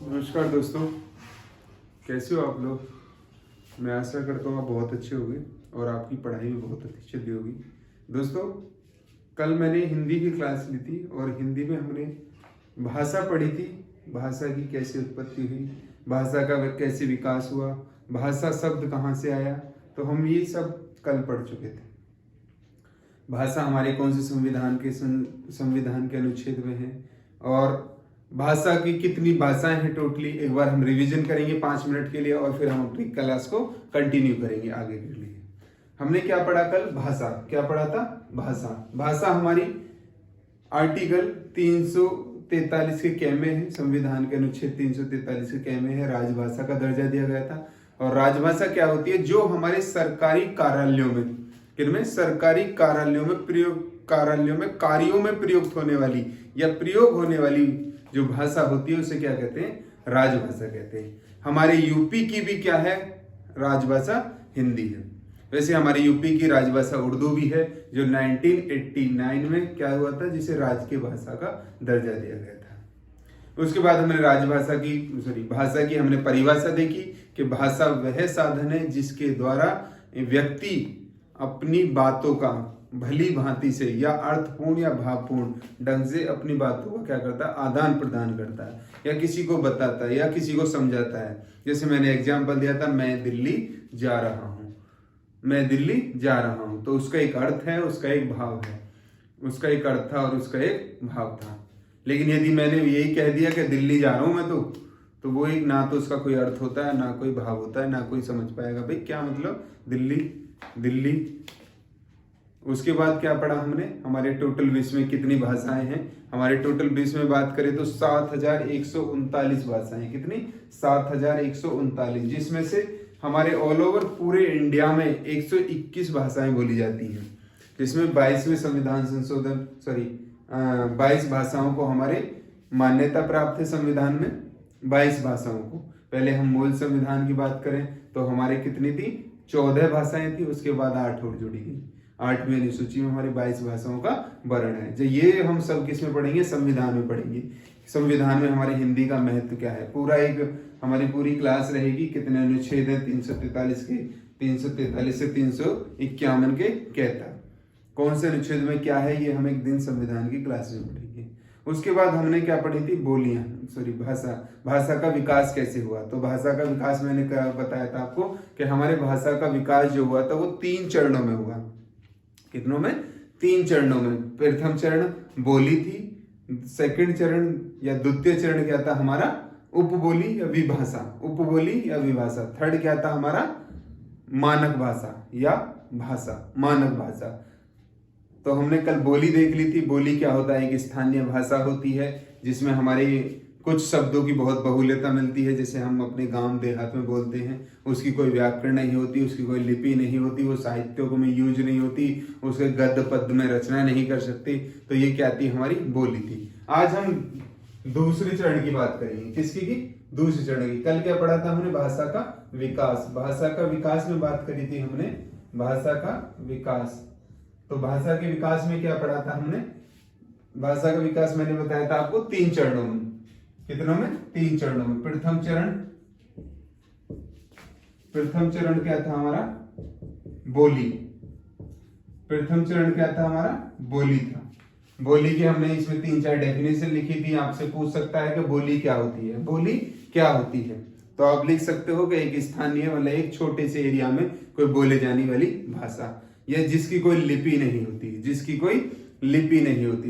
नमस्कार दोस्तों, कैसे हो आप लोग। मैं आशा करता हूँ आप बहुत अच्छे होंगे और आपकी पढ़ाई भी बहुत अच्छी चल रही होगी। दोस्तों, कल मैंने हिंदी की क्लास ली थी और हिंदी में हमने भाषा पढ़ी थी। भाषा की कैसे उत्पत्ति हुई, भाषा का कैसे विकास हुआ, भाषा शब्द कहाँ से आया, तो हम ये सब कल पढ़ चुके थे। भाषा हमारे कौन से संविधान के अनुच्छेद में है और भाषा की कितनी भाषाएं हैं टोटली, एक बार हम रिवीजन करेंगे 5 मिनट के लिए और फिर हम अपनी क्लास को कंटिन्यू करेंगे आगे के लिए। हमने क्या पढ़ा कल? भाषा। क्या पढ़ा था? भाषा। भाषा हमारी आर्टिकल 343 के कै में है, संविधान के अनुच्छेद 343 के कै में है, राजभाषा का दर्जा दिया गया था। और राजभाषा क्या होती है? जो हमारे सरकारी कार्यालयों में, किनमें? सरकारी कार्यालयों में कार्यों में प्रयुक्त होने वाली या प्रयोग होने वाली जो भाषा होती है उसे क्या कहते हैं? राजभाषा कहते हैं। हमारे यूपी की भी क्या है? राजभाषा हिंदी है। वैसे हमारे यूपी की राजभाषा उर्दू भी है, जो 1989 में क्या हुआ था, जिसे राजकीय भाषा का दर्जा दिया गया था। उसके बाद हमने भाषा की हमने परिभाषा देखी कि भाषा वह साधन है जिसके द्वारा व्यक्ति अपनी बातों का भली भांति से या अर्थपूर्ण या भावपूर्ण ढंग से अपनी बातों का क्या करता है? आदान प्रदान करता है, या किसी को बताता है या किसी को समझाता है। जैसे मैंने एग्जाम्पल दिया था, मैं दिल्ली जा रहा हूँ, मैं दिल्ली जा रहा हूँ, तो उसका एक अर्थ है, उसका एक भाव है, उसका एक अर्थ था और उसका एक भाव था। लेकिन यदि मैंने यही कह दिया कि दिल्ली जा रहा हूँ मैं, तो वो एक, ना तो उसका कोई अर्थ होता है, ना कोई भाव होता है, ना कोई समझ पाएगा भाई क्या मतलब दिल्ली। उसके बाद क्या पढ़ा हमने? हमारे टोटल विश्व में कितनी भाषाएं हैं? हमारे टोटल विश्व में बात करें तो 7139 भाषाएं। कितनी? 7139, जिसमें से हमारे ऑल ओवर पूरे इंडिया में 121 भाषाएं बोली जाती हैं, जिसमें 22वें संविधान संशोधन 22 भाषाओं को हमारे मान्यता प्राप्त है संविधान में। 22 भाषाओं को, पहले हम मूल संविधान की बात करें तो हमारे कितनी थी? 14 भाषाएं थी, उसके बाद 8 और जुड़ी गई। 8वीं अनुसूची में हमारी 22 भाषाओं का वर्ण है। जो ये हम सब किस में पढ़ेंगे? संविधान में पढ़ेंगे। संविधान में हमारे हिंदी का महत्व क्या है, पूरा एक हमारी पूरी क्लास रहेगी। कितने अनुच्छेद है? 343 के, 343 से 351 के कहता, कौन से अनुच्छेद में क्या है, ये हम एक दिन संविधान की क्लास में पढ़ेंगे। उसके बाद हमने क्या पढ़ी थी? भाषा का विकास कैसे हुआ। तो भाषा का विकास मैंने बताया था आपको कि हमारे भाषा का विकास जो हुआ था वो 3 चरणों में हुआ। कितनों में? 3 चरणों में। प्रथम चरण बोली थी, सेकंड चरण या द्वितीय चरण क्या था हमारा? उपबोली या विभाषा, उपबोली या विभाषा। थर्ड क्या था हमारा? मानक भाषा या मानक भाषा। तो हमने कल बोली देख ली थी। बोली क्या होता है? एक स्थानीय भाषा होती है जिसमें हमारे कुछ शब्दों की बहुत बहुल्यता मिलती है। जैसे हम अपने गांव देहात में बोलते हैं, उसकी कोई व्याकरण नहीं होती, उसकी कोई लिपि नहीं होती, वो साहित्यों में यूज नहीं होती, उसके गद्य पद्य में रचना नहीं कर सकती। तो ये क्या थी? हमारी बोली थी। आज हम दूसरे चरण की बात करेंगे। किसकी की? दूसरे चरण की। कल क्या पढ़ा था हमने? भाषा का विकास। भाषा का विकास में बात करी थी हमने, भाषा का विकास। तो भाषा के विकास में क्या पढ़ा था हमने? भाषा का विकास मैंने बताया था आपको 3 चरणों में। कितनों में? 3 चरणों में। प्रथम चरण क्या था हमारा? बोली। प्रथम चरण क्या था हमारा? बोली था। बोली की हमने इसमें 3-4 डेफिनेशन लिखी थी। आपसे पूछ सकता है कि बोली क्या होती है? बोली क्या होती है? तो आप लिख सकते हो कि एक स्थानीय, मतलब एक छोटे से एरिया में कोई बोले जाने वाली भाषा, या जिसकी कोई लिपि नहीं होती,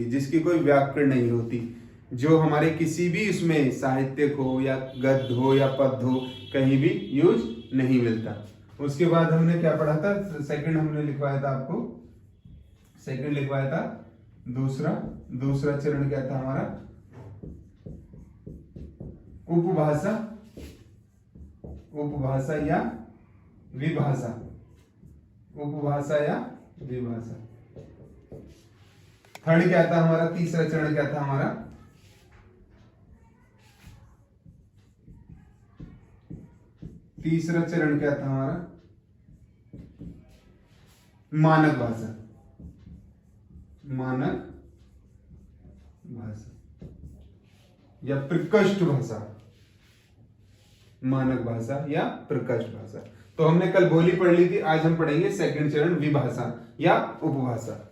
जिसकी कोई व्याकरण नहीं होती, जो हमारे किसी भी उसमें साहित्यक हो या गद्य हो या पद्य हो, कहीं भी यूज नहीं मिलता। उसके बाद हमने क्या पढ़ा था? सेकंड हमने लिखवाया था आपको, सेकंड लिखवाया था दूसरा चरण क्या था हमारा? उपभाषा या विभाषा। थर्ड क्या था हमारा? तीसरा चरण क्या था हमारा? तीसरा चरण क्या था हमारा? मानक भाषा। या प्रकृष्ट भाषा। मानक भाषा या प्रकृष्ट भाषा। तो हमने कल बोली पढ़ ली थी, आज हम पढ़ेंगे सेकंड चरण विभाषा या उपभाषा।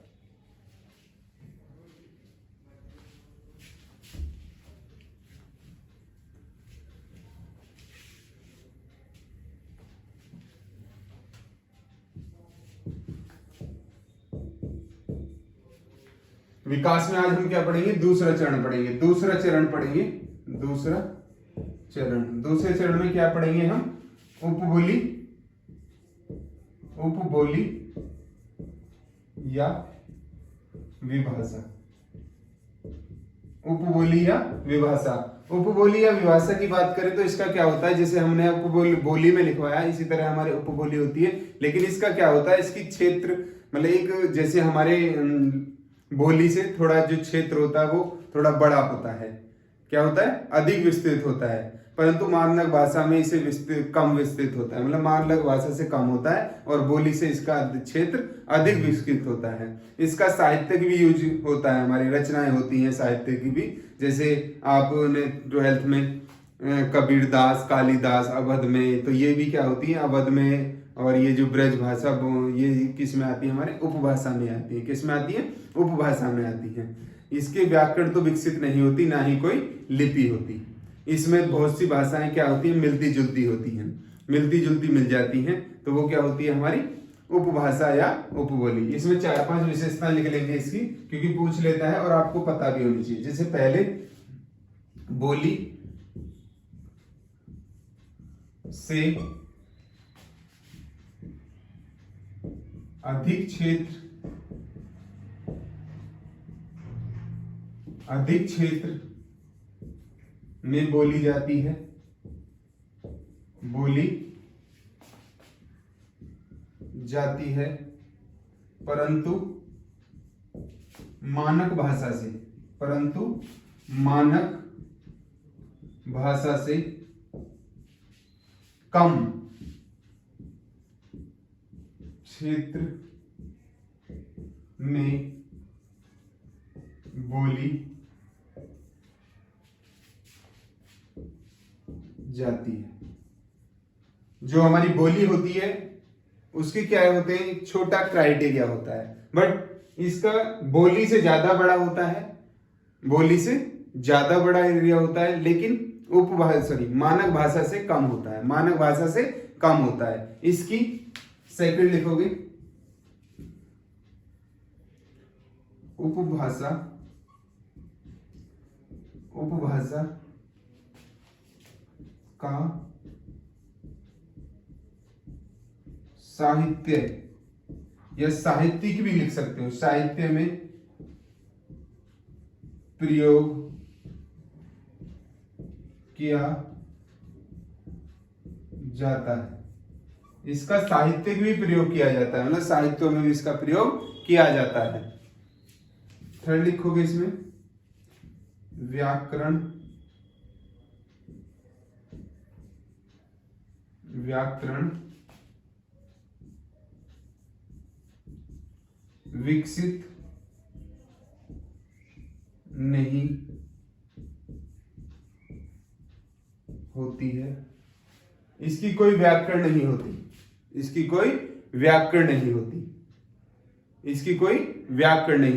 विकास में आज हम क्या पढ़ेंगे? दूसरा चरण पढ़ेंगे। दूसरे चरण में क्या पढ़ेंगे हम? उपबोली या विभाषा। उपबोली या विभाषा की बात करें तो इसका क्या होता है? जैसे हमने उपबोली में लिखवाया, इसी तरह हमारे उपबोली होती है, लेकिन इसका क्या होता है? इसकी क्षेत्र मतलब एक जैसे हमारे बोली से थोड़ा जो क्षेत्र होता है वो थोड़ा बड़ा होता है। क्या होता है? अधिक विस्तृत होता है। परंतु मानक भाषा में इसे कम विस्तृत होता है, मतलब मानक भाषा से कम होता है और बोली से इसका क्षेत्र अधिक विस्तृत होता है। इसका साहित्य भी यूज होता है, हमारी रचनाएं होती हैं साहित्य की भी। जैसे आपने 12th में कबीरदास, कालिदास अवध में, तो ये भी क्या होती है? अवध में। और ये जो ब्रज भाषा ये किस में आती है? हमारे उपभाषा में आती है। किस में आती है? उपभाषा में आती है। इसके व्याकरण तो विकसित नहीं होती, ना ही कोई लिपि होती। इसमें बहुत सी भाषाएं क्या होती है? मिलती जुलती होती हैं, मिलती जुलती मिल जाती हैं, तो वो क्या होती है? हमारी उपभाषा या उपबोली। इसमें 4-5 विशेषताएं लिख लेंगे इसकी, क्योंकि पूछ लेता है और आपको पता भी होनी चाहिए। जैसे पहले, बोली से अधिक क्षेत्र में बोली जाती है। परंतु मानक भाषा से कम क्षेत्र में बोली जाती है। जो हमारी बोली होती है उसके क्या होते हैं? एक छोटा क्राइटेरिया होता है, बट इसका बोली से ज्यादा बड़ा होता है, बोली से ज्यादा बड़ा एरिया होता है, लेकिन मानक भाषा से कम होता है। मानक भाषा से कम होता है। इसकी सेकंड लिखोगे, उपभाषा का साहित्य या साहित्यिक भी लिख सकते हो, साहित्य में प्रयोग किया जाता है। इसका साहित्यिक भी प्रयोग किया जाता है, मतलब साहित्यों में भी इसका प्रयोग किया जाता है। थर्ड लिखोगे इसमें, व्याकरण विकसित नहीं होती है। इसकी कोई व्याकरण नहीं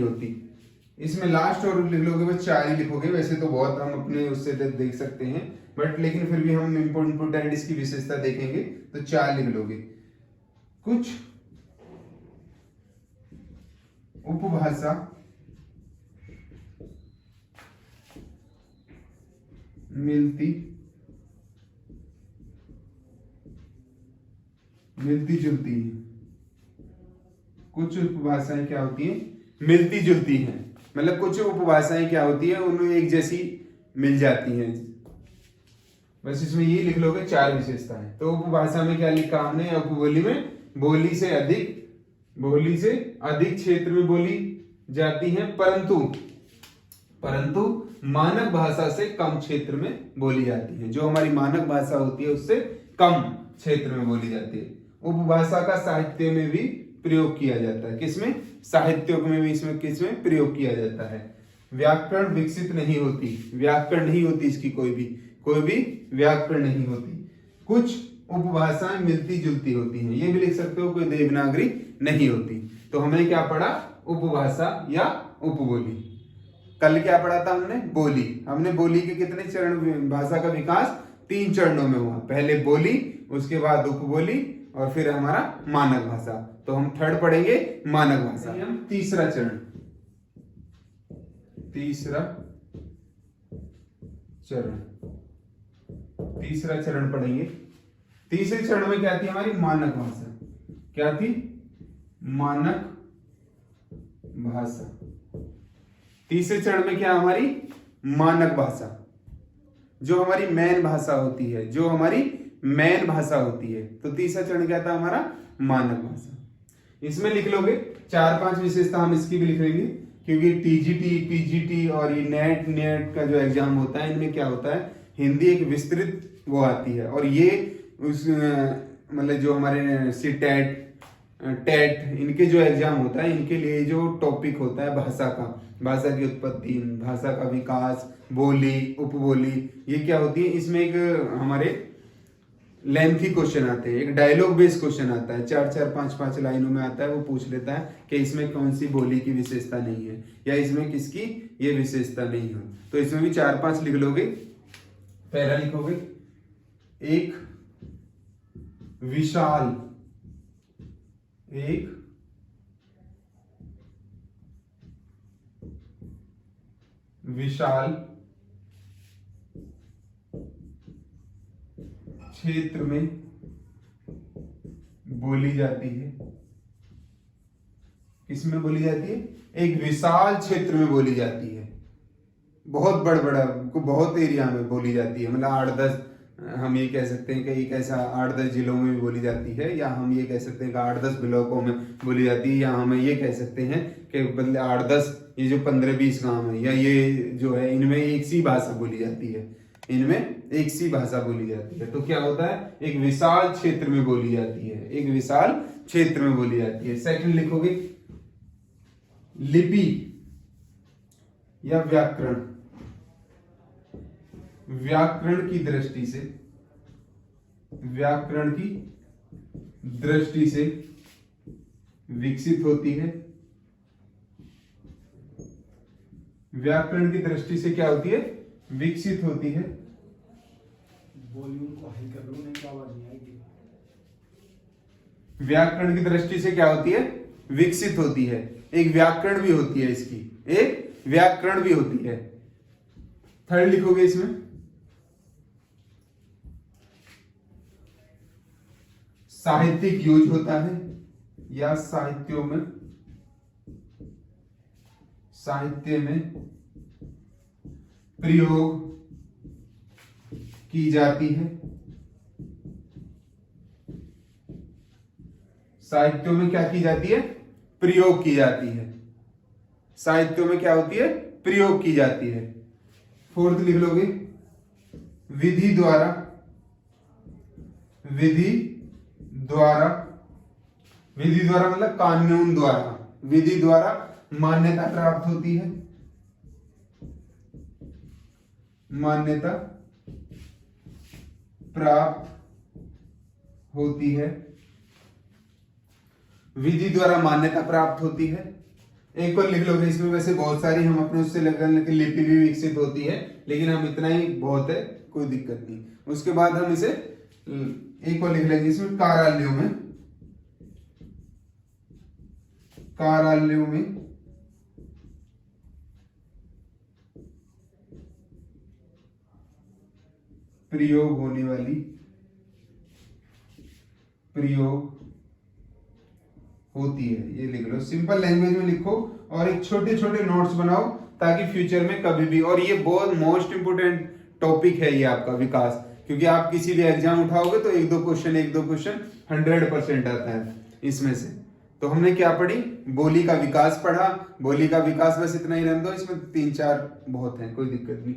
होती। इसमें लास्ट और लिख लोगे बस 4 ही लिखोगे। वैसे तो बहुत हम अपने उससे देख सकते हैं, बट लेकिन फिर भी हम इम्पोर्टेंट इसकी विशेषता देखेंगे तो 4 लिख लोगे। कुछ उपभाषा मिलती जुलती है। कुछ उपभाषाएं क्या होती हैं? मिलती जुलती हैं, मतलब कुछ उपभाषाएं क्या होती है? उनमें एक जैसी मिल जाती हैं। बस इसमें ये लिख लोगे 4 विशेषताएं। तो उपभाषा में क्या लिखा हमने? उपबोली में बोली से अधिक क्षेत्र में बोली जाती है, परंतु मानक भाषा से कम क्षेत्र में बोली जाती है। जो हमारी मानक भाषा होती है उससे कम क्षेत्र में बोली जाती है। उपभाषा का साहित्य में भी प्रयोग किया जाता है। किसमें? साहित्यों में भी इसमें किसमें प्रयोग किया जाता है। व्याकरण विकसित नहीं होती, इसकी कोई भी व्याकरण नहीं होती। कुछ उपभाषाएं मिलती जुलती होती हैं। ये भी लिख सकते हो, कोई देवनागरी नहीं होती। तो हमने क्या पढ़ा? उपभाषा या उपबोली। कल क्या पढ़ा था हमने? बोली। हमने बोली के कितने चरण, भाषा का विकास 3 चरणों में हुआ। पहले बोली, उसके बाद उपबोली और फिर हमारा मानक भाषा। तो हम थर्ड पढ़ेंगे मानक भाषा। हम तीसरा चरण पढ़ेंगे। तीसरे चरण में क्या थी हमारी? मानक भाषा। क्या थी? मानक भाषा। तीसरे चरण में क्या हमारी? मानक भाषा, जो हमारी मेन भाषा होती है, जो हमारी मेन भाषा होती है। तो तीसरा चरण क्या था हमारा? मानक भाषा। इसमें लिख लोगे 4-5 विशेषता, हम इसकी भी लिख लेंगे, क्योंकि टीजीटी, पीजीटी और ये नेट का जो एग्जाम होता है, इनमें क्या होता है, हिंदी एक विस्तृत वो आती है। और ये उस मतलब जो हमारे सीटेट, टेट, इनके जो एग्जाम होता है, इनके लिए जो टॉपिक होता है भाषा का, भाषा की उत्पत्ति, भाषा का विकास, बोली, उपबोली, ये क्या होती है, इसमें एक हमारे लेंथी क्वेश्चन आते हैं। एक डायलॉग बेस्ड क्वेश्चन आता है, 4-4, 5-5 लाइनों में आता है। वो पूछ लेता है कि इसमें कौन सी बोली की विशेषता नहीं है, या इसमें किसकी ये विशेषता नहीं है। तो इसमें भी 4-5 लिख लोगे। पहला लिखोगे, एक विशाल क्षेत्र में बोली जाती है। किसमें बोली जाती है? एक विशाल क्षेत्र में बोली जाती है। बहुत बड़ा बहुत एरिया में बोली जाती है। मतलब 8-10, हम ये कह सकते हैं कि एक ऐसा 8-10 जिलों में भी बोली जाती है, या हम ये कह सकते हैं कि 8-10 ब्लॉकों में बोली जाती है, या हम ये कह सकते हैं कि बदले 8-10 ये जो 15-20 गांव है, या ये जो है, इनमें एक सी भाषा बोली जाती है। इनमें एक सी भाषा बोली जाती है। तो क्या होता है? एक विशाल क्षेत्र में बोली जाती है। एक विशाल क्षेत्र में बोली जाती है। सेकंड लिखोगे, लिपि या व्याकरण। व्याकरण की दृष्टि से विकसित होती है। व्याकरण की दृष्टि से क्या होती है? विकसित होती है। वॉल्यूम को हाई कर लो, नहीं तो आवाज नहीं आएगी। व्याकरण की दृष्टि से क्या होती है? विकसित होती है। एक व्याकरण भी होती है इसकी, एक व्याकरण भी होती है। थर्ड लिखोगे इसमें, साहित्यिक यूज होता है, या साहित्य में प्रयोग की जाती है। साहित्यों में क्या की जाती है? प्रयोग की जाती है। साहित्यों में क्या होती है? प्रयोग की जाती है। फोर्थ लिख लोगे, विधि द्वारा मतलब कानून द्वारा, विधि द्वारा मान्यता प्राप्त होती है। मान्यता प्राप्त होती है। विधि द्वारा मान्यता प्राप्त होती है। एक और लिख लोगे इसमें, वैसे बहुत सारी हम अपने उससे लगने की लिपि भी विकसित होती है, लेकिन हम इतना ही बहुत है, कोई दिक्कत नहीं। उसके बाद हम इसे एक और लिख लेंगे इसमें, कार्यालयों में प्रयोग होती है। ये लिख लो, सिंपल लैंग्वेज में लिखो, और एक छोटे छोटे नोट्स बनाओ, ताकि फ्यूचर में कभी भी, और ये बहुत मोस्ट इंपोर्टेंट टॉपिक है ये आपका विकास, क्योंकि आप किसी भी एग्जाम उठाओगे तो एक दो क्वेश्चन 100% आता है इसमें से। तो हमने क्या पढ़ी? बोली का विकास पढ़ा। बोली का विकास बस इतना ही रहने दो, इसमें 3-4 बहुत है, कोई दिक्कत नहीं।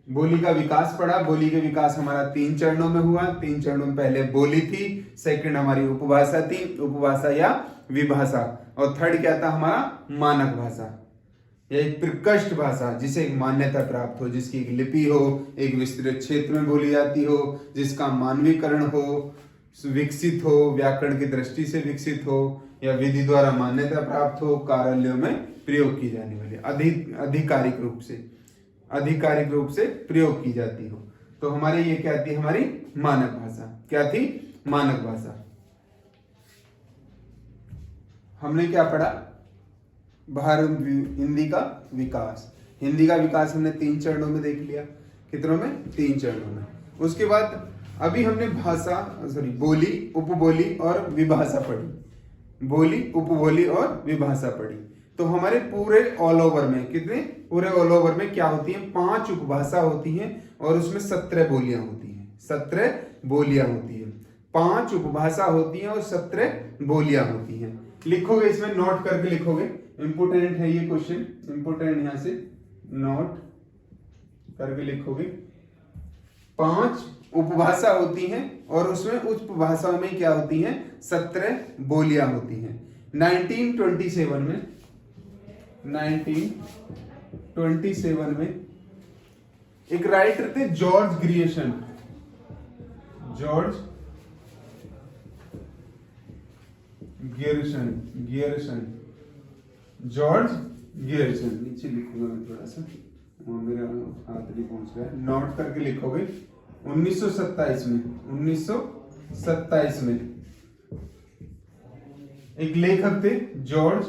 बोली का विकास पढ़ा। बोली के विकास हमारा 3 चरणों में हुआ। 3 चरणों में पहले बोली थी, सेकंड हमारी उपभाषा थी, उपभाषा या विभाषा, और थर्ड क्या था हमारा? मानक भाषा। या एक प्रकृष्ट भाषा जिसे एक मान्यता प्राप्त हो, जिसकी एक लिपि हो, एक विस्तृत क्षेत्र में बोली जाती हो, जिसका मानवीकरण हो, विकसित हो, व्याकरण की दृष्टि से विकसित हो, या विधि द्वारा मान्यता प्राप्त हो, कार्यालयों में प्रयोग की जाने वाली आधिकारिक रूप से प्रयोग की जाती हो। तो हमारे ये क्या थी, हमारी मानक भाषा। क्या थी? मानक भाषा। हमने क्या पढ़ा? भारत हिंदी का विकास। हिंदी का विकास हमने 3 चरणों में देख लिया। कितनों में? 3 चरणों में। उसके बाद अभी हमने बोली, उपबोली और विभाषा पढ़ी। बोली, उपबोली और विभाषा पढ़ी। तो हमारे पूरे ऑल ओवर में कितने? पूरे ऑल ओवर में क्या होती है? 5 उपभाषा होती हैं और उसमें 17 बोलियां होती हैं। 17 बोलियां होती हैं। 5 उपभाषा होती हैं और 17 बोलियां होती हैं। लिखोगे, इसमें नोट करके लिखोगे, इंपोर्टेंट है ये क्वेश्चन, इंपोर्टेंट यहां से नोट करके लिखोगे। 5 उपभाषा होती हैं और उसमें उपभाषाओं में क्या होती हैं? 17 बोलियां होती हैं। 1927 में एक राइटर थे जॉर्ज ग्रियर्सन। नीचे लिखूंगा मैं थोड़ा सा, मेरा हाथ नहीं पहुंच रहा है, नोट करके लिखोगे। 1927 में एक लेखक थे जॉर्ज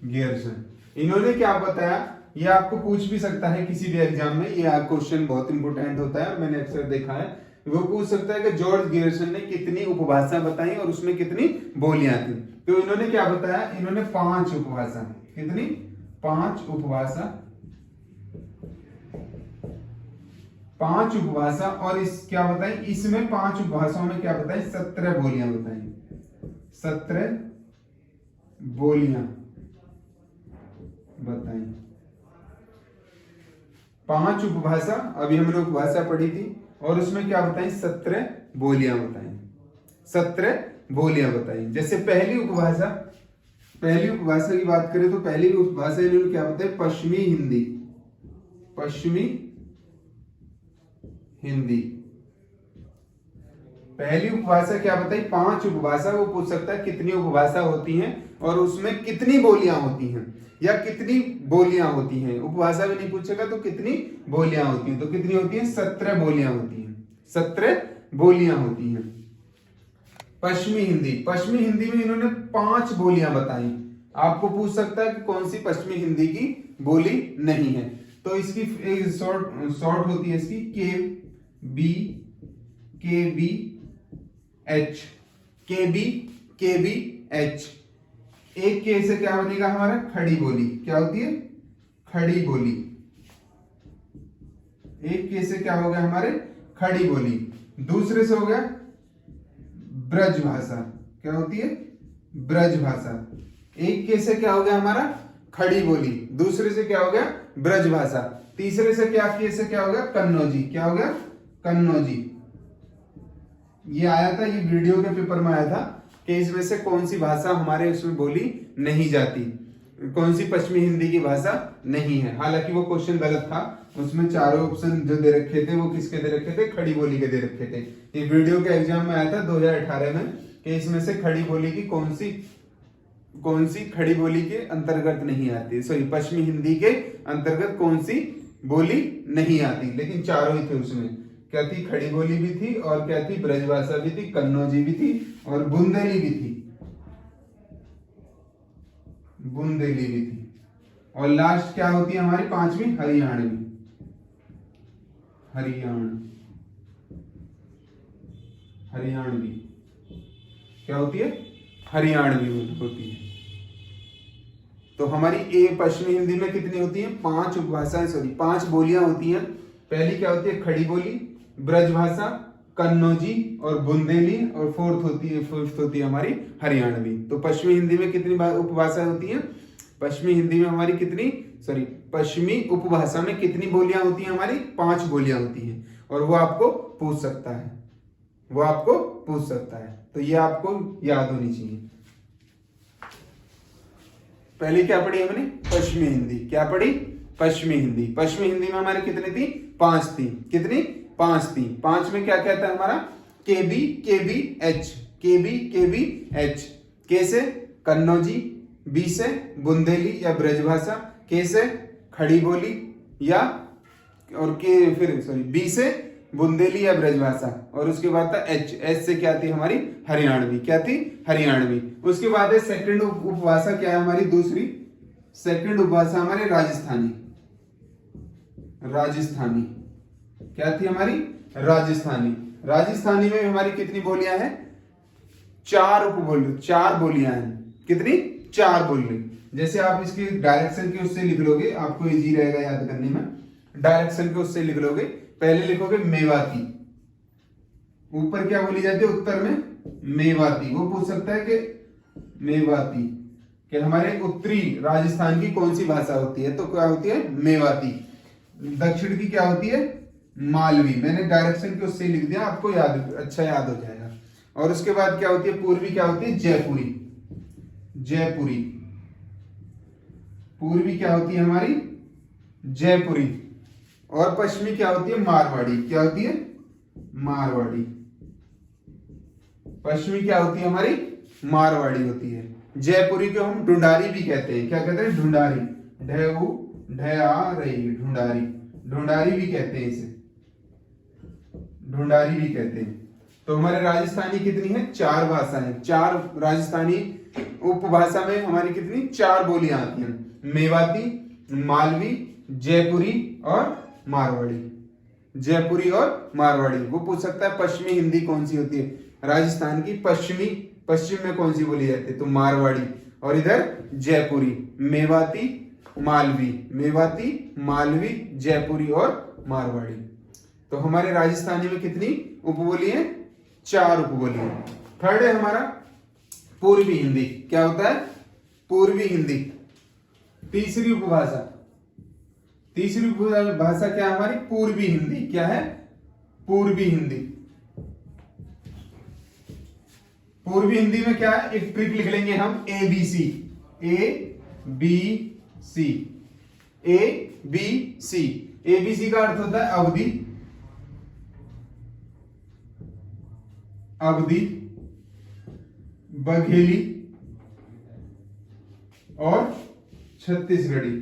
गियर्सन। इन्होंने क्या बताया? ये आपको पूछ भी सकता है किसी भी एग्जाम में, ये क्वेश्चन बहुत इंपोर्टेंट होता है, मैंने अक्सर देखा है। वो पूछ सकता है कि जॉर्ज गियर्सन ने कितनी उपभाषा बताई और उसमें कितनी बोलियां थी। तो इन्होंने क्या बताया? इन्होंने 5 उपभाषा। कितनी? 5 उपभाषा। 5 उपभाषा और इस क्या बताई? इसमें 5 उपभाषाओं में क्या बताई? 17 बोलियां बताई। 17 बोलियां बताई। 5 उपभाषा, अभी हमने उपभाषा पढ़ी थी और उसमें क्या बताई? 17 बोलियां बताई। 17 बोलियां बताई। जैसे पहली उपभाषा की बात करें तो पहली उपभाषा इन्होंने क्या बताई? पश्चिमी हिंदी। पहली उपभाषा क्या बताई? 5 उपभाषा। वो पूछ सकता है कितनी उपभाषा होती हैं और उसमें कितनी बोलियां होती हैं, या कितनी बोलियां होती हैं। उपभाषा भी नहीं पूछेगा तो कितनी बोलियां होती हैं। तो कितनी होती हैं? 17 बोलियां होती हैं। 17 बोलियां होती हैं। पश्चिमी हिंदी में इन्होंने 5 बोलियां बताई। आपको पूछ सकता है कि कौन सी पश्चिमी हिंदी की बोली नहीं है। तो इसकी एक शॉर्ट होती है इसकी KBH। एक के से क्या बनेगा हमारा? खड़ी बोली। क्या होती है? खड़ी बोली। एक के से क्या हो गया हमारे? खड़ी बोली। दूसरे से हो गया ब्रज भाषा। क्या होती है? ब्रज भाषा। एक के से क्या हो गया हमारा? खड़ी बोली। दूसरे से क्या हो गया? ब्रज भाषा। तीसरे से क्या हो गया? कन्नौजी। क्या हो गया? कन्नौजी। ये आया था, ये वीडियो के पेपर में आया था कि इसमें से कौन सी भाषा हमारे उसमें बोली नहीं जाती, कौन सी पश्चिमी हिंदी की भाषा नहीं है। हालांकि वो क्वेश्चन गलत था, उसमें चारों ऑप्शन जो दे रखे थे वो किसके दे रखे थे? खड़ी बोली के दे रखे थे। ये वीडियो के एग्जाम में आया था 2018 में कि इसमें से खड़ी बोली की कौन सी खड़ी बोली के अंतर्गत नहीं आती, सॉरी पश्चिमी हिंदी के अंतर्गत कौन सी बोली नहीं आती। लेकिन चारों ही थे उसमें। क्या थी? खड़ी बोली भी थी, और क्या थी? ब्रजभाषा भी थी, कन्नौजी भी थी, और बुंदेली भी थी। और लास्ट क्या होती है हमारी? 5वीं हरियाणवी। क्या होती है? हरियाणवी होती है। तो हमारी पश्चिमी हिंदी में कितनी होती है? 5 उपभाषाएं, 5 बोलियां होती हैं। पहली क्या होती है? खड़ी बोली, ब्रजभाषा, कन्नौजी और बुंदेली, और फोर्थ होती है हमारी हरियाणवी। तो पश्चिमी हिंदी में कितनी उपभाषाएं होती हैं? पश्चिमी हिंदी में हमारी पश्चिमी उपभाषा में कितनी बोलियां होती हैं हमारी? 5 बोलियां होती हैं। और वो आपको पूछ सकता है, पूछ सकता है। तो ये आपको याद होनी चाहिए। पहले क्या पढ़ी हमने? पश्चिमी हिंदी। क्या पढ़ी? पश्चिमी हिंदी। पश्चिमी हिंदी में हमारे कितनी थी? 5 थी। कितनी? 5 थी। 5 में क्या कहता है हमारा? केबी, केबी, एच। केबी, केबी, एच। के से कन्नौजी, बी से बुंदेली या ब्रजभाषा, के से खड़ी बोली या और के फिर सॉरी बी से बुंदेली या ब्रजभाषा, और उसके बाद था एच। एच से क्या थी हमारी? हरियाणवी। क्या थी? हरियाणवी। उसके बाद है सेकंड उपभाषा। क्या है हमारी? दूसरी सेकंड उपभाषा हमारी राजस्थानी। राजस्थानी क्या थी हमारी? राजस्थानी। राजस्थानी में हमारी कितनी बोलियां हैं? 4 उपबोली, 4 बोलियां हैं। कितनी? 4 बोली। जैसे आप इसकी डायरेक्शन के उससे लिख लोगे, आपको इजी रहेगा याद करने में। डायरेक्शन के उससे लिख लोगे। पहले लिखोगे मेवाती। ऊपर क्या बोली जाती है? उत्तर में मेवाती। वो पूछ सकता है कि मेवाती कि हमारे उत्तरी राजस्थान की कौन सी भाषा होती है? तो क्या होती है? मेवाती। दक्षिण की क्या होती है? मालवी। मैंने डायरेक्शन के उससे लिख दिया, आपको याद, अच्छा याद हो जाएगा। और उसके बाद क्या होती है? पूर्वी क्या होती है? जयपुरी। जयपुरी। पूर्वी क्या होती है हमारी? जयपुरी। और पश्चिमी क्या होती है? मारवाड़ी। क्या होती है? मारवाड़ी। पश्चिमी क्या होती है हमारी? मारवाड़ी होती है। जयपुरी को हम ढूंढारी भी कहते हैं। क्या कहते हैं? ढूंढारी। ढेऊ ढया रही, ढूंढारी। ढूंढारी भी कहते हैं इसे, ढूंढारी भी कहते हैं। तो हमारे राजस्थानी कितनी है? 4 भाषाएं। 4 राजस्थानी उपभाषा में हमारी कितनी? 4 बोलियां आती हैं। मेवाती, मालवी, जयपुरी और मारवाड़ी। जयपुरी और मारवाड़ी। वो पूछ सकता है पश्चिमी हिंदी कौन सी होती है? राजस्थान की पश्चिमी, पश्चिम में कौन सी बोली जाती है? तो मारवाड़ी। और इधर जयपुरी। मेवाती, मालवी। मेवाती, मालवी, जयपुरी और मारवाड़ी। तो हमारे राजस्थानी में कितनी उपबोली है? 4 उपबोली है। थर्ड है हमारा पूर्वी हिंदी। क्या होता है? पूर्वी हिंदी। तीसरी उपभाषा। तीसरी उपभाषा क्या है हमारी? पूर्वी हिंदी। क्या है? पूर्वी हिंदी। पूर्वी हिंदी में क्या है? एक ट्रिक लिख लेंगे हम, A B C. A B C. A B C. A B C का अर्थ होता है अवधि, अवधि, बघेली और छत्तीसगढ़ी।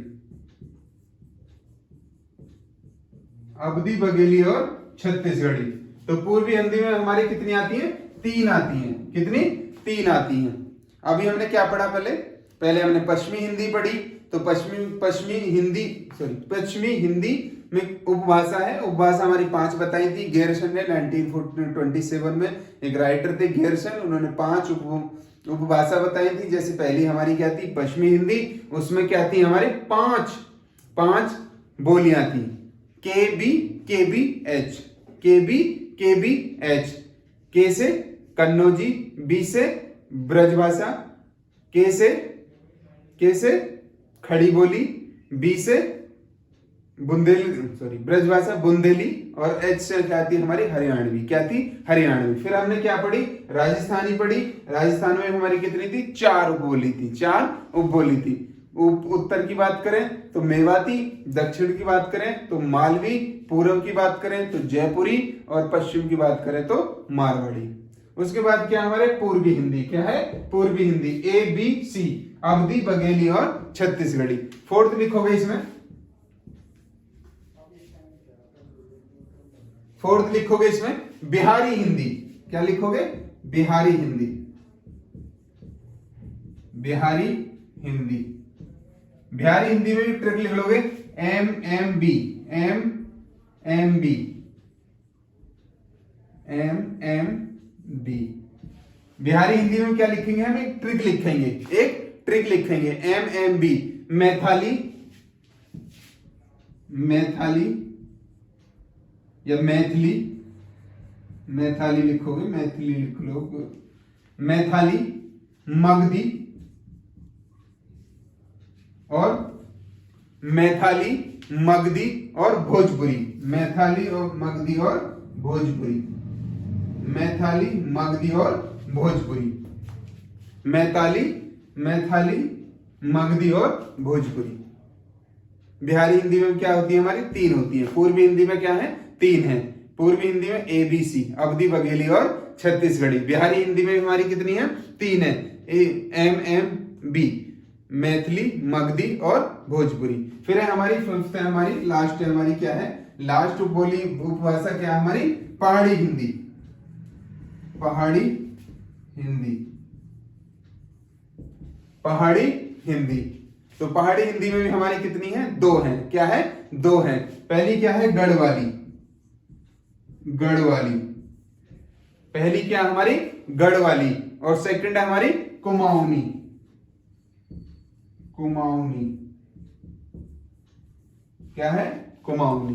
अवधि, बघेली और छत्तीसगढ़ी। तो पूर्वी हिंदी में हमारी कितनी आती है? 3 आती हैं। कितनी? 3 आती हैं। अभी हमने क्या पढ़ा? पहले हमने पश्चिमी हिंदी पढ़ी। तो पश्चिमी हिंदी में उपभाषा है। उपभाषा हमारी 5 बताई थी। गेरसन ने 1927 में, एक राइटर थे गेरसन, उन्होंने 5 उपभाषा बताई थी। जैसे पहली हमारी क्या थी? पश्चिमी हिंदी। उसमें क्या थी हमारे? 5 बोलियां थी। के बी, के बी, एच। के बी, के बी, एच। के से कन्नौजी, बी से ब्रजभाषा, के से खड़ी बोली, बी से बुंदेली ब्रजभाषा बुंदेली, और एच से क्या थी हमारी? हरियाणवी। क्या थी? हरियाणवी। फिर हमने क्या पढ़ी? राजस्थानी पढ़ी। राजस्थान में हमारी कितनी थी? 4 उपबोली थी। 4 उपबोली थी। उत्तर की बात करें तो मेवाती, दक्षिण की बात करें तो मालवी, पूर्व की बात करें तो जयपुरी, और पश्चिम की बात करें तो मारवाड़ी। उसके बाद क्या हमारे? पूर्वी हिंदी। क्या है? पूर्वी हिंदी। ए बी सी, अवधि, बघेली और छत्तीसगढ़ी। 4th लिखोगे इसमें, 4th लिखोगे इसमें बिहारी हिंदी। क्या लिखोगे? बिहारी हिंदी। बिहारी हिंदी। बिहारी हिंदी में भी ट्रिक लिख लोगे, M M B, M M B, M M B. Bihari Hindi में क्या लिखेंगे? हम एक ट्रिक लिखेंगे, एक ट्रिक लिखेंगे, एम एम बी। मैथाली, मैथाली या मैथिली, मैथाली लिखोगे, मैथिली लिख लो, मैथाली, मगधी और मैथाली, मगधी और भोजपुरी। मैथाली और मगधी और भोजपुरी। मैथाली, मगधी और भोजपुरी। मैथाली, मगधी और भोजपुरी। बिहारी हिंदी में क्या होती है हमारी? 3 होती है। पूर्वी हिंदी में क्या है? 3 है। पूर्वी हिंदी में ABC, अवधी, बघेली और छत्तीसगढ़ी। बिहारी हिंदी में हमारी कितनी है? 3 है, MMB, मैथिली, मगधी और भोजपुरी। फिर है हमारी 5th है, हमारी लास्ट है, हमारी क्या है? लास्ट बोली उपभाषा क्या है हमारी? पहाड़ी हिंदी। पहाड़ी हिंदी, पहाड़ी हिंदी। तो पहाड़ी हिंदी में भी हमारी कितनी है? 2 है। क्या है? 2 है। पहली क्या है? गढ़वाली। गढ़वाली पहली क्या हमारी? गढ़वाली। और सेकंड है हमारी कुमाऊनी। कुमाऊनी क्या है? कुमाऊनी।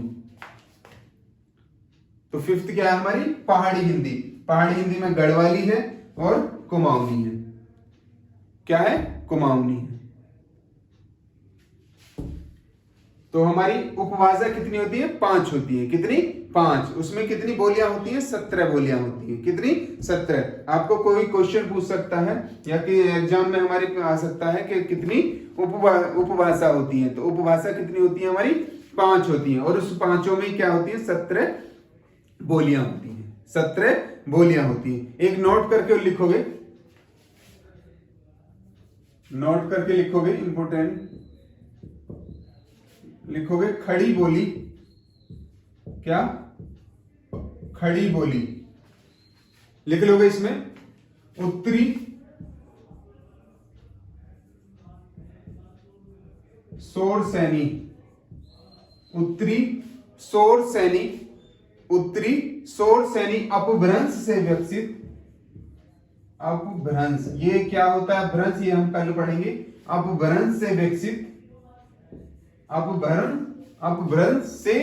तो 5th क्या है हमारी? पहाड़ी हिंदी। पहाड़ी हिंदी में गढ़वाली है और कुमाऊनी है। क्या है? कुमाऊनी है। तो हमारी उपभाषा कितनी होती है? 5 होती है। कितनी? 5। उसमें कितनी बोलियां होती हैं? 17 बोलियां होती हैं। कितनी? 17। आपको कोई क्वेश्चन पूछ सकता है या कि एग्जाम में हमारे आ सकता है कि कितनी उपभाषा होती है। तो उपभाषा कितनी होती है हमारी? 5 होती है। और उस 5 में क्या होती है? 17 बोलियां होती हैं। 17 बोलियां होती हैं। एक नोट करके लिखोगे, नोट करके लिखोगे, इंपोर्टेंट लिखोगे। खड़ी बोली। क्या? खड़ी बोली लिख लोगे इसमें। उत्तरी सोर सैनी, उत्तरी सोर सैनी, उत्तरी सोर सैनी अपभ्रंश से विकसित। अपभ्रंश, ये क्या होता है भ्रंश? ये हम कल पढ़ेंगे। अपभ्रंश से विकसित, अपभ्रंश से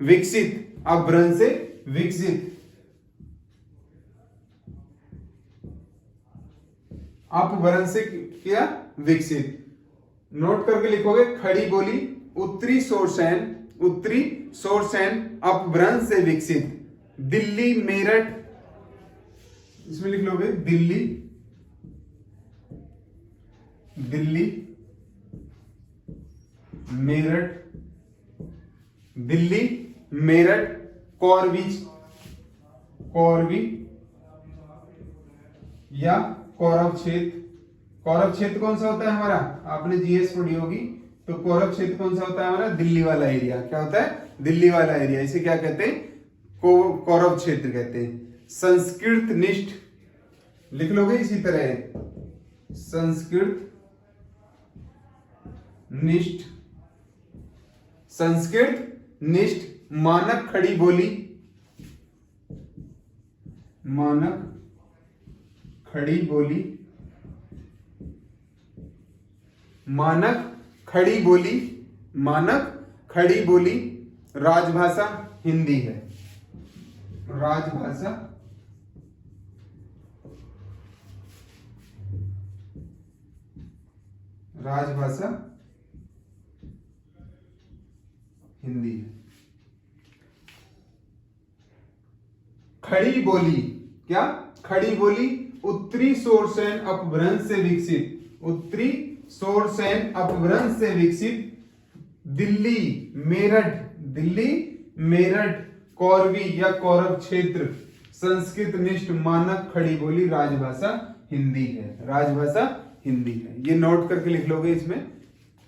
विकसित, अपभ्रंश से विकसित, अपभ्रंश से क्या? विकसित। नोट करके लिखोगे। खड़ी बोली, उत्तरी सोरसैन, उत्तरी सोरसैन अपभ्रंश से विकसित। दिल्ली, मेरठ, इसमें लिख लोगे दिल्ली, दिल्ली, मेरठ, दिल्ली, मेरठ, कौरवी, कौरवी या कौरव क्षेत्र। कौरव क्षेत्र कौन सा होता है हमारा? आपने जीएस पढ़ी होगी। तो कौरव क्षेत्र कौन सा होता है हमारा? दिल्ली वाला एरिया। क्या होता है? दिल्ली वाला एरिया। इसे क्या कहते हैं? कौरव क्षेत्र कहते हैं। संस्कृत निष्ठ लिख लोगे इसी तरह। संस्कृत निष्ठ, संस्कृत निष्ठ मानक खड़ी बोली, मानक खड़ी बोली, मानक खड़ी बोली, मानक खड़ी बोली। राजभाषा हिंदी है। राजभाषा राजभाषा हिंदी है। खड़ी बोली क्या? खड़ी बोली उत्तरी सोरसैन अपभ्रंश से विकसित, उत्तरी सोरसैन अपभ्रंश से विकसित। दिल्ली, मेरठ, दिल्ली, मेरठ, कौरवी या कौरव क्षेत्र संस्कृत निष्ठ मानक खड़ी बोली राजभाषा हिंदी है। राजभाषा हिंदी है। ये नोट करके लिख लोगे इसमें,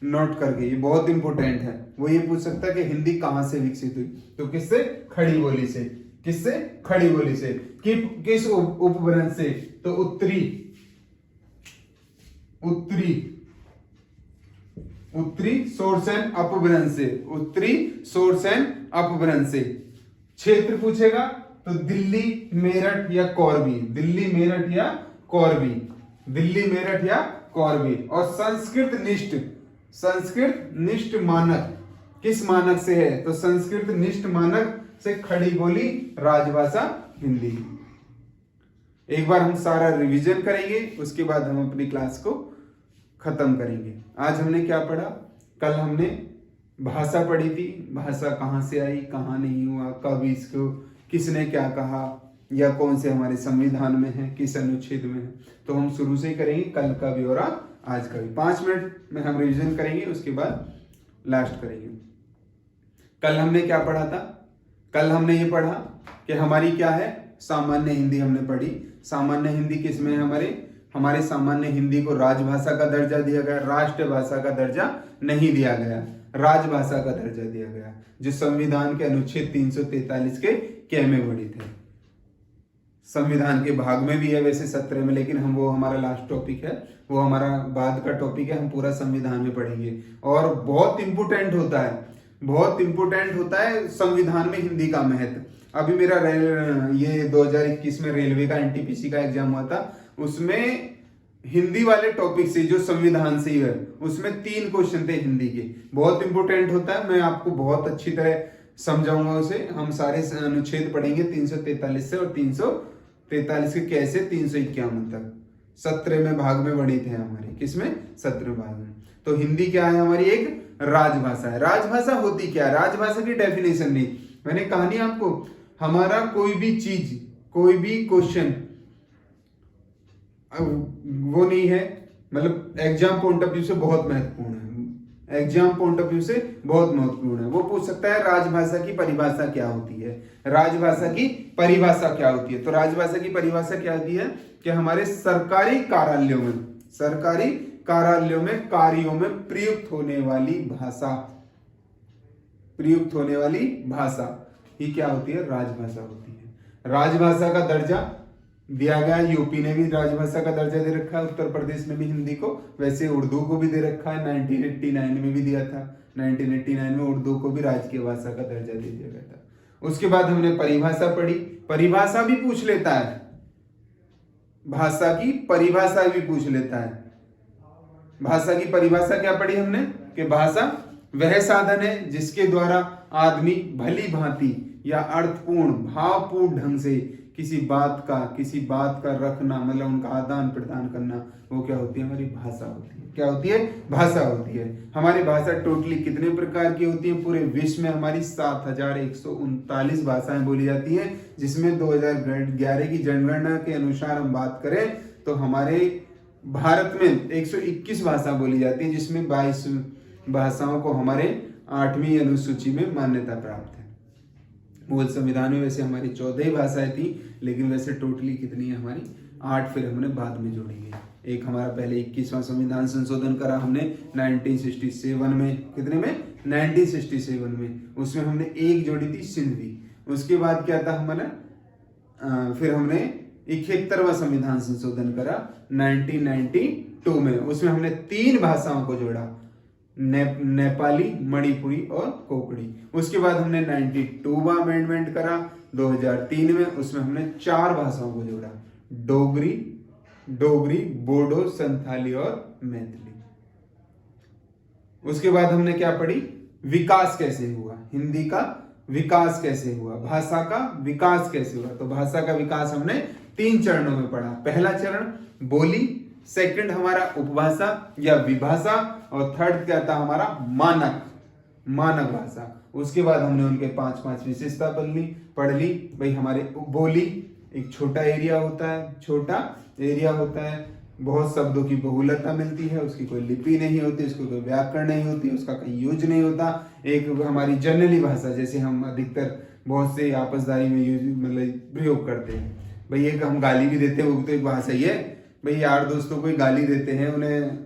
नोट करके, ये बहुत इंपॉर्टेंट है। वो ये पूछ सकता है कि हिंदी कहां से विकसित हुई? तो किससे? खड़ी बोली से। किससे? खड़ी बोली से। किस उपभ्रंश से? तो उत्तरी, उत्तरी, उत्तरी सोरसैन अपभ्रंश से, उत्तरी सोरसैन अपभ्रंश से। क्षेत्र पूछेगा तो दिल्ली, मेरठ या कौरवी, दिल्ली, मेरठ या कौरवी, दिल्ली, मेरठ या कौरवी। और संस्कृत निष्ठ, संस्कृत निष्ठ मानक किस मानक से है? तो संस्कृत निष्ठ मानक से खड़ी बोली राजभाषा हिंदी। एक बार हम सारा रिवीजन करेंगे, उसके बाद हम अपनी क्लास को खत्म करेंगे। आज हमने क्या पढ़ा? कल हमने भाषा पढ़ी थी। भाषा कहाँ से आई, कहाँ नहीं हुआ, कब इसको किसने क्या कहा, या कौन से हमारे संविधान में है, किस अनुच्छेद में है। तो हम शुरू से ही करेंगे, कल का भी और आज का भी 5 मिनट में हम रिवीजन करेंगे, उसके बाद लास्ट करेंगे। कल हमने क्या पढ़ा था? कल हमने ये पढ़ा कि हमारी क्या है, सामान्य हिंदी हमने पढ़ी। सामान्य हिंदी किसमें है? हमारे सामान्य हिंदी को राजभाषा का दर्जा दिया गया, राष्ट्रभाषा का दर्जा नहीं दिया गया, राजभाषा का दर्जा दिया गया, जो संविधान के अनुच्छेद 343 के क में वर्णित है। संविधान के भाग में भी है वैसे 17 में, लेकिन हम वो हमारा लास्ट टॉपिक है, वो हमारा बाद का टॉपिक है, हम पूरा संविधान में पढ़ेंगे। और बहुत इंपोर्टेंट होता है, बहुत इंपोर्टेंट होता है संविधान में हिंदी का महत्व। अभी मेरा ये 2021 में रेलवे का एनटीपीसी का एग्जाम हुआ था, उसमें हिंदी वाले टॉपिक से, जो संविधान से ही है, उसमें 3 क्वेश्चन थे हिंदी के। बहुत इंपोर्टेंट होता है, मैं आपको बहुत अच्छी तरह समझाऊंगा उसे। हम सारे अनुच्छेद पढ़ेंगे 343 से, और 343 के कैसे 351 तक 17वें भाग में वर्णित है हमारे। किसमें? 17वें भाग में। तो हिंदी क्या है? हमारी एक राजभाषा है। राजभाषा होती क्या है? राजभाषा की डेफिनेशन नहीं, मैंने कहा नहीं आपको, हमारा कोई भी चीज, कोई भी क्वेश्चन वो नहीं है, मतलब एग्जाम पॉइंट ऑफ व्यू से बहुत महत्वपूर्ण है, एग्जाम पॉइंट ऑफ व्यू से बहुत महत्वपूर्ण है। वो पूछ सकता है राजभाषा की परिभाषा क्या होती है, राजभाषा की परिभाषा क्या होती है। तो राजभाषा की परिभाषा क्या होती है कि हमारे सरकारी कार्यालयों में, सरकारी कार्यालयों में, कार्यों में प्रयुक्त होने वाली भाषा, प्रयुक्त होने वाली भाषा ही क्या होती है? राजभाषा होती है। राजभाषा का दर्जा दिया गया, यूपी ने भी राजभाषा का दर्जा दे रखा है, उत्तर प्रदेश ने भी हिंदी को, वैसे उर्दू को भी दे रखा है, 1989 में भी दिया था, 1989 में उर्दू को भी राजकीय भाषा का दर्जा दे दिया गया था। उसके बाद हमने परिभाषा पढ़ी, परिभाषा भी पूछ लेता है, भाषा की परिभाषा भी पूछ लेता है। भाषा की परिभाषा क्या पढ़ी हमने कि भाषा वह साधन है जिसके द्वारा आदमी भली भांति या अर्थपूर्ण, भावपूर्ण ढंग से किसी बात का रखना, मतलब उनका आदान प्रदान करना, वो क्या होती है? हमारी भाषा होती है। क्या होती है? भाषा होती है। हमारी भाषा टोटली कितने प्रकार की होती है? पूरे विश्व में हमारी 7139 भाषाएं बोली जाती हैं, जिसमें 2011 की जनगणना के अनुसार हम बात करें तो हमारे भारत में 121 भाषा बोली जाती है, जिसमें 22 भाषाओं को हमारे 8वीं अनुसूची में मान्यता प्राप्त है। मूल संविधान में वैसे हमारी 14 भाषाएं थी, लेकिन वैसे टोटली कितनी है हमारी? 8, फिर हमने बाद में जोड़ी है। एक हमारा पहले 21वां संविधान संशोधन करा हमने 1967 में, कितने में? 1967 में, उसमें हमने एक जोड़ी थी सिंधी। उसके बाद क्या था हमारा? फिर हमने 71वां संविधान संशोधन करा 1992 में, उसमें हमने 3 भाषाओं को जोड़ा, नेपाली, मणिपुरी और कोंकणी। उसके बाद हमने 92वां अमेंडमेंट करा 2003 में, उसमें हमने 4 भाषाओं को जोड़ा, डोगरी, बोडो, संथाली और मैथिली। उसके बाद हमने क्या पढ़ी? विकास कैसे हुआ, हिंदी का विकास कैसे हुआ, भाषा का विकास कैसे हुआ। तो भाषा का विकास हमने 3 चरणों में पढ़ा। पहला चरण बोली, सेकंड हमारा उपभाषा या विभाषा, और थर्ड क्या था हमारा? मानक भाषा। उसके बाद हमने उनके 5 विशेषता पढ़ ली। भाई हमारे बोली एक छोटा एरिया होता है, बहुत शब्दों की बहुलता मिलती है, उसकी कोई लिपि नहीं होती, उसको कोई व्याकरण नहीं होती, उसका कहीं यूज नहीं होता। एक हमारी जनरली भाषा, जैसे हम अधिकतर बहुत से आपसदारी में यूज मतलब प्रयोग करते हैं। भाई एक हम गाली भी देते हैं, वो भी तो एक भाषा ही है। भाई यार दोस्तों को गाली देते हैं, उन्हें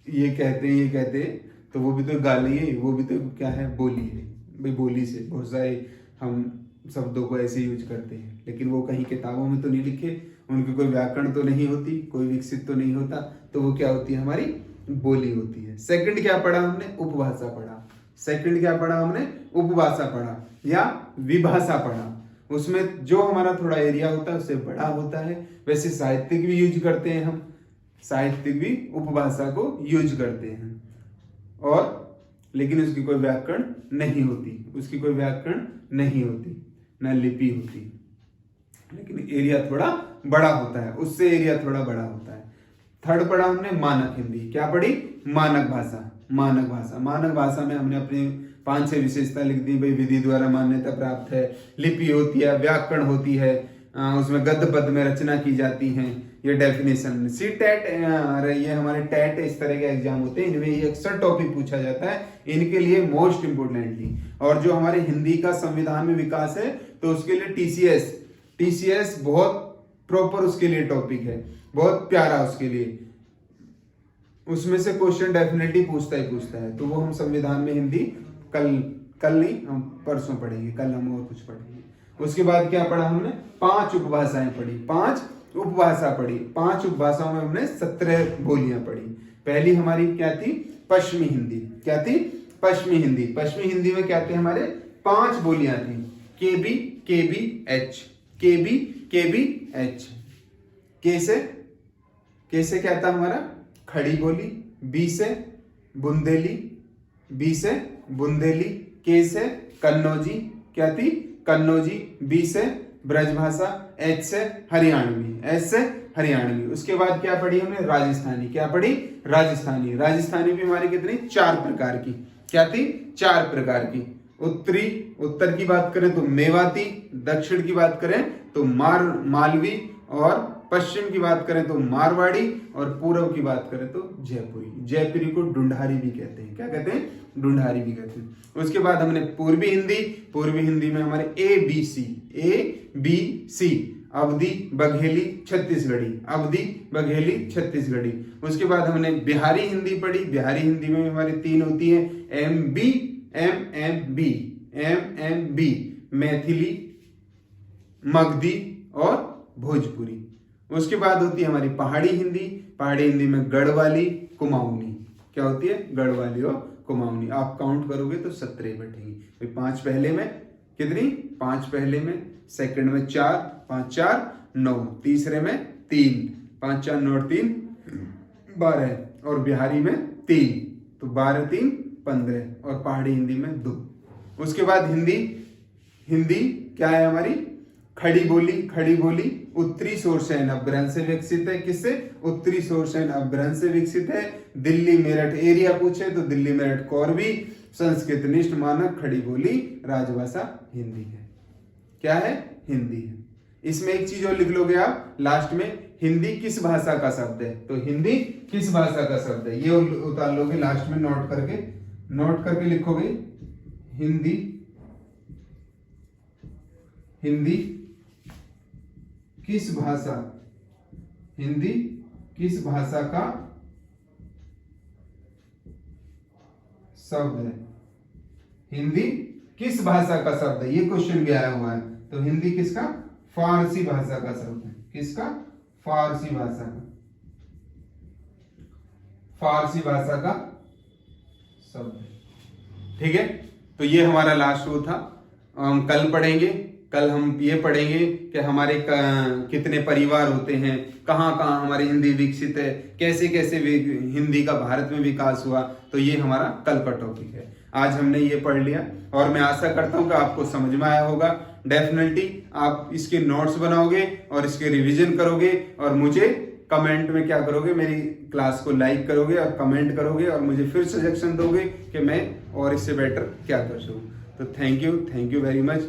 ये कहते हैं, तो वो भी तो गाली है, वो भी तो क्या है? बोली है। भाई बोली से बहुत सारे हम शब्दों को ऐसे यूज करते हैं, लेकिन वो कहीं किताबों में तो नहीं लिखे, उनकी कोई व्याकरण तो नहीं होती, कोई विकसित तो नहीं होता, तो वो क्या होती है? हमारी बोली होती है। सेकंड क्या पढ़ा हमने? उपभाषा पढ़ा। सेकंड क्या पढ़ा हमने? उपभाषा पढ़ा या विभाषा पढ़ा। उसमें जो हमारा थोड़ा एरिया होता है उससे बड़ा होता है। वैसे साहित्यिक भी यूज करते हैं हम, साहित्यिक भी उपभाषा को यूज करते हैं, और लेकिन उसकी कोई व्याकरण नहीं होती, ना लिपि होती, लेकिन एरिया थोड़ा बड़ा होता है, उससे एरिया थोड़ा बड़ा होता है। थर्ड पढ़ा हमने मानक हिंदी। क्या पढ़ी? मानक भाषा में हमने अपने 5-6 विशेषता लिख दी। भाई विधि द्वारा मान्यता प्राप्त है, लिपि होती है, व्याकरण होती है, उसमें गद्य पद्य में रचना की जाती है, ये डेफिनेशन। सी टेट, ये हमारे टेट इस तरह के एग्जाम होते हैं, इनमें ये अक्सर टॉपिक पूछा जाता है, इनके लिए मोस्ट इम्पोर्टेंटली। और जो हमारे हिंदी का संविधान में विकास है तो उसके लिए टीसीएस बहुत प्रॉपर उसके लिए टॉपिक है, बहुत प्यारा उसके लिए, उसमें से क्वेश्चन डेफिनेटली पूछता है। तो वो हम संविधान में हिंदी कल नहीं, हम परसों पढ़ेंगे, कल हम और कुछ पढ़ेंगे। उसके बाद क्या पढ़ा हमने, 5 उपभाषाएं पढ़ी, 5 उपभाषा पढ़ी, 5 उपभाषाओं में हमने 17 बोलियां पढ़ी। पहली हमारी क्या थी, पश्चिमी हिंदी। क्या थी, पश्चिमी हिंदी। पश्चिमी हिंदी में क्या थे, हमारे 5 बोलियां थी, केबी, केबी, एच। कैसे क्या था हमारा, खड़ी बोली, बी से बुंदेली, के से कन्नौजी, क्या थी, कन्नौजी, बी से ब्रजभाषा, एच से हरियाणवी। उसके बाद क्या पढ़ी हमने, राजस्थानी। क्या पढ़ी, राजस्थानी भी हमारी कितनी, 4 प्रकार की। क्या थी, 4 प्रकार की। उत्तर की बात करें तो मेवाती, दक्षिण की बात करें तो मालवी, और पश्चिम की बात करें तो मारवाड़ी, और पूर्व की बात करें तो जयपुरी को ढूंढारी भी कहते हैं। क्या कहते हैं, ढूंढारी भी कहते हैं। उसके बाद हमने पूर्वी हिंदी में हमारे ए बी सी, अवधी, बघेली, छत्तीसगढ़ी। उसके बाद हमने बिहारी हिंदी पढ़ी। बिहारी हिंदी में हमारी 3 होती है, एम बी, मैथिली, मगधी और भोजपुरी। उसके बाद होती है हमारी पहाड़ी हिंदी में गढ़वाली, कुमाऊनी। क्या होती है, गढ़वाली और कुमाऊनी। आप काउंट करोगे तो 17 बैठेंगी। 5 पहले में कितनी, 5 पहले में, सेकंड में 4, 5 4 9, तीसरे में 3, 5 4 9 3 12, और बिहारी में 3, तो 12 3 15, और पहाड़ी हिंदी में 2। उसके बाद हिंदी क्या है हमारी, खड़ी बोली उत्तरी शोरसेन अपभ्रंश से विकसित है। किससे, उत्तरी शोरसेन अपभ्रंश से विकसित है। दिल्ली मेरठ एरिया पूछे तो दिल्ली मेरठ कौरवी, संस्कृत निष्ठ मानक, खड़ी बोली राजभाषा हिंदी है। क्या है, हिंदी है। इसमें एक चीज और लिख लोगे आप लास्ट में, हिंदी किस भाषा का शब्द है, तो हिंदी किस भाषा का शब्द है ये उतार लोगे लास्ट में, नोट करके लिखोगे, हिंदी किस भाषा का शब्द है, हिंदी किस भाषा का शब्द है, ये क्वेश्चन भी आया हुआ है। तो हिंदी किसका, फारसी भाषा का शब्द है। किसका, फारसी भाषा का शब्द है। ठीक है, तो ये हमारा लास्ट वो था। हम कल पढ़ेंगे, कल हम ये पढ़ेंगे कि हमारे कितने परिवार होते हैं, कहाँ हमारी हिंदी विकसित है, कैसे हिंदी का भारत में विकास हुआ। तो ये हमारा कल का टॉपिक है। आज हमने ये पढ़ लिया और मैं आशा करता हूँ कि आपको समझ में आया होगा। डेफिनेटली आप इसके नोट्स बनाओगे और इसके रिवीजन करोगे और मुझे कमेंट में क्या करोगे, मेरी क्लास को लाइक करोगे और कमेंट करोगे और मुझे फिर सजेशन दोगे कि मैं और इससे बेटर क्या कर सकूँ। तो थैंक यू वेरी मच।